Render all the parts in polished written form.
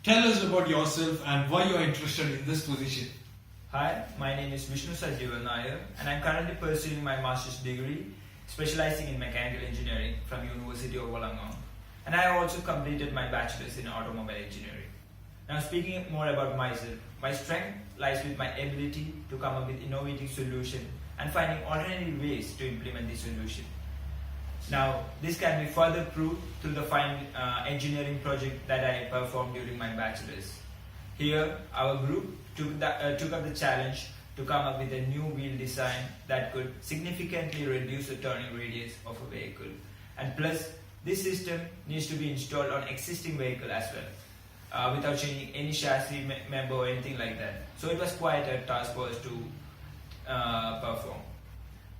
Tell us about yourself and why you are interested in this position. Hi, my name is Vishnu Sajivan Nair and I'm currently pursuing my master's degree specializing in mechanical engineering from University of Wollongong. And I have also completed my bachelor's in automobile engineering. Now speaking more about myself, my strength lies with my ability to come up with innovative solutions and finding alternative ways to implement the solution. Now, this can be further proved through the fine engineering project that I performed during my bachelor's. Here, our group took up the challenge to come up with a new wheel design that could significantly reduce the turning radius of a vehicle. And plus, this system needs to be installed on existing vehicle as well, without changing any chassis member or anything like that. So it was quite a task for us to perform.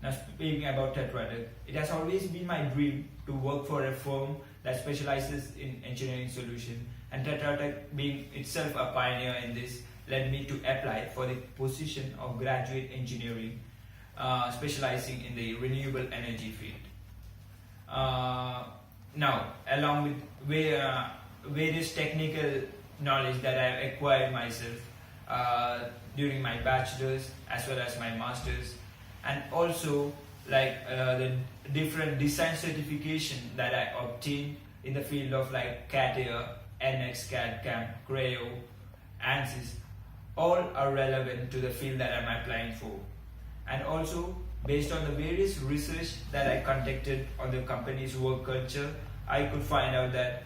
Now speaking about Tetra Tech, it has always been my dream to work for a firm that specializes in engineering solutions, and Tetra Tech being itself a pioneer in this led me to apply for the position of graduate engineering specializing in the renewable energy field. Now, along with various technical knowledge that I have acquired myself during my bachelor's as well as my master's, and also the different design certification that I obtained in the field of like CATIA, NX, CAD/CAM, Creo, ANSYS, all are relevant to the field that I'm applying for. And also, based on the various research that I conducted on the company's work culture, I could find out that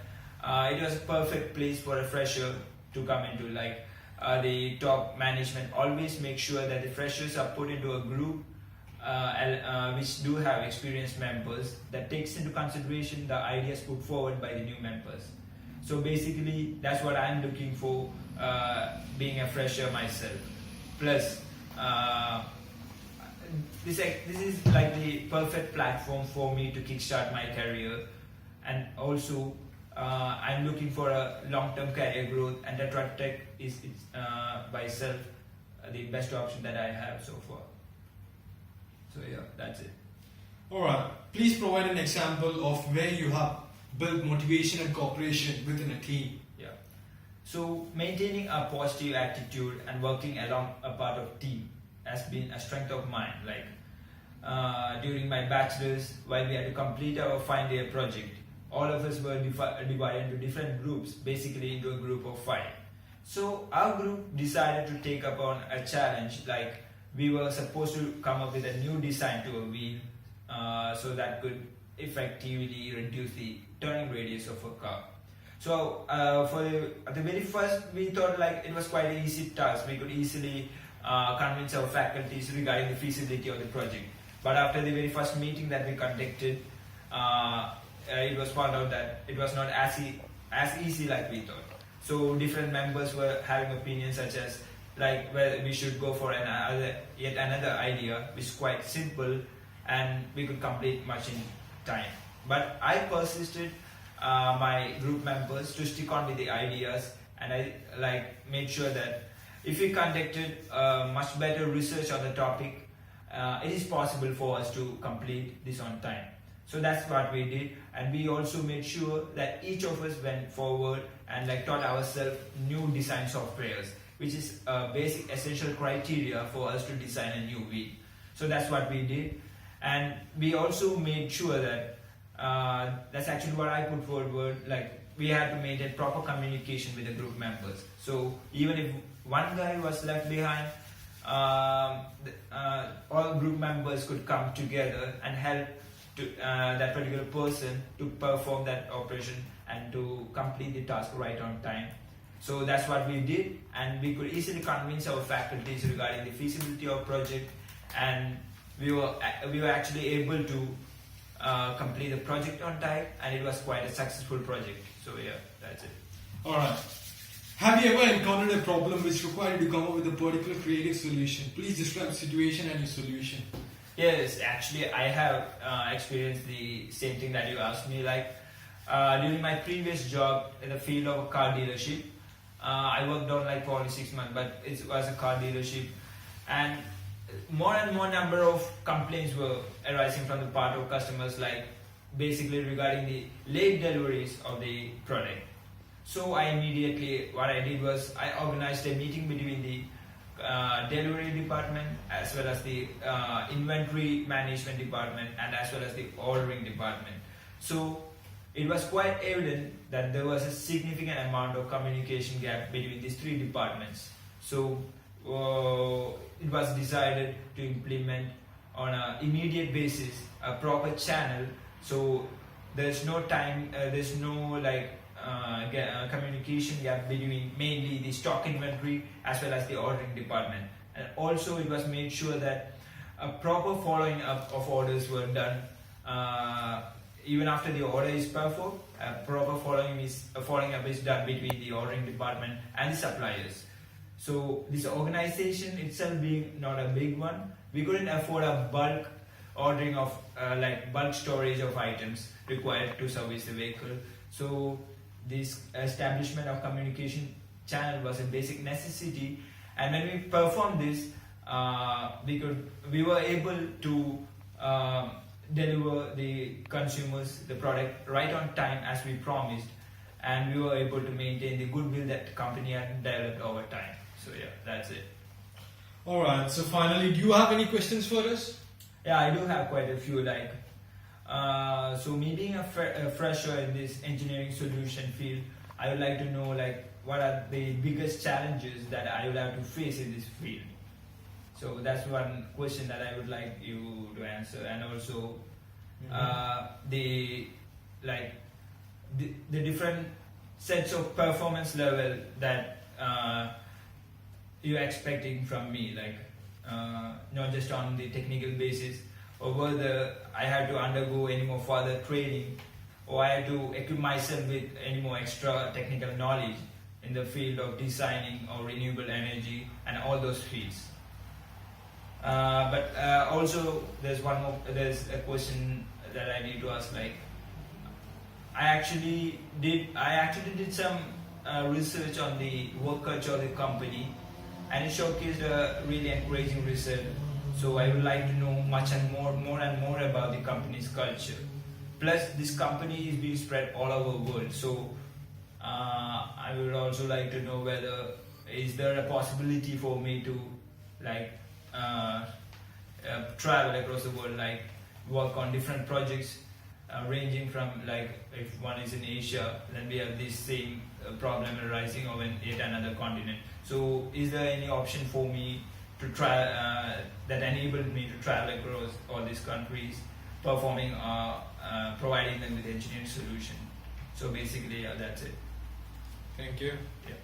it was a perfect place for a fresher to come into. The top management always make sure that the freshers are put into a group which do have experienced members that takes into consideration the ideas put forward by the new members. So basically, that's what I'm looking for being a fresher myself. Plus, this is like the perfect platform for me to kickstart my career, and also I'm looking for a long-term career growth, and Tetra Tech is by itself the best option that I have so far. So yeah, that's it. Alright, please provide an example of where you have built motivation and cooperation within a team. Yeah. So maintaining a positive attitude and working along a part of team has been a strength of mine. During my bachelor's, while we had to complete our final year project, all of us were divided into different groups, basically into a group of 5. So our group decided to take upon a challenge, like we were supposed to come up with a new design to a wheel so that could effectively reduce the turning radius of a car. So at the very first, we thought it was quite an easy task. We could easily convince our faculties regarding the feasibility of the project. But after the very first meeting that we conducted, it was found out that it was not as easy like we thought. So different members were having opinions such as whether we should go for yet another idea which is quite simple and we could complete much in time. But I persisted my group members to stick on with the ideas, and I made sure that if we conducted much better research on the topic, it is possible for us to complete this on time. So that's what we did, and we also made sure that each of us went forward and taught ourselves new design softwares, which is a basic essential criteria for us to design a new wheel. So that's what we did, and we also made sure that that's actually what I put forward. We had to maintain proper communication with the group members. So even if one guy was left behind, all group members could come together and help that particular person to perform that operation and to complete the task right on time. So that's what we did, and we could easily convince our faculties regarding the feasibility of project, and we were actually able to complete the project on time, and it was quite a successful project. So yeah, that's it. Alright. Have you ever encountered a problem which required you to come up with a particular creative solution? Please describe the situation and your solution. Yes, actually I have experienced the same thing that you asked me. During my previous job in the field of a car dealership, I worked on for only 6 months, but it was a car dealership, and more and more number of complaints were arising from the part of customers, basically regarding the late deliveries of the product. So I immediately, what I did was I organized a meeting between the delivery department as well as the inventory management department and as well as the ordering department. So it was quite evident that there was a significant amount of communication gap between these three departments. So it was decided to implement on an immediate basis a proper channel. So there's no time, there's no communication gap between mainly the stock inventory as well as the ordering department. And also it was made sure that a proper following up of orders were done even after the order is performed. Proper following up is done between the ordering department and the suppliers. So this organization itself being not a big one, we couldn't afford a bulk ordering of bulk storage of items required to service the vehicle. So this establishment of communication channel was a basic necessity, and when we performed this, we were able to deliver the consumers the product right on time as we promised, and we were able to maintain the goodwill that the company had developed over time. So yeah, that's it. Alright, so finally, do you have any questions for us? Yeah, I do have quite a few. So me being a fresher in this engineering solution field, I would like to know what are the biggest challenges that I will have to face in this field. So that's one question that I would like you to answer, and also the different sets of performance level that you're expecting from me, not just on the technical basis, or whether I had to undergo any more further training, or I had to equip myself with any more extra technical knowledge in the field of designing or renewable energy and all those fields. But also there's a question that I need to ask. I actually did some research on the work culture of the company, and it showcased a really encouraging result. So I would like to know much and more about the company's culture. Plus, this company is being spread all over the world. So I would also like to know whether is there a possibility for me to travel across the world, work on different projects, ranging from if one is in Asia, then we have this same problem arising over yet another continent. So is there any option for me to try that enabled me to travel across all these countries, performing providing them with engineering solution? So basically, yeah, that's it. Thank you. Yeah.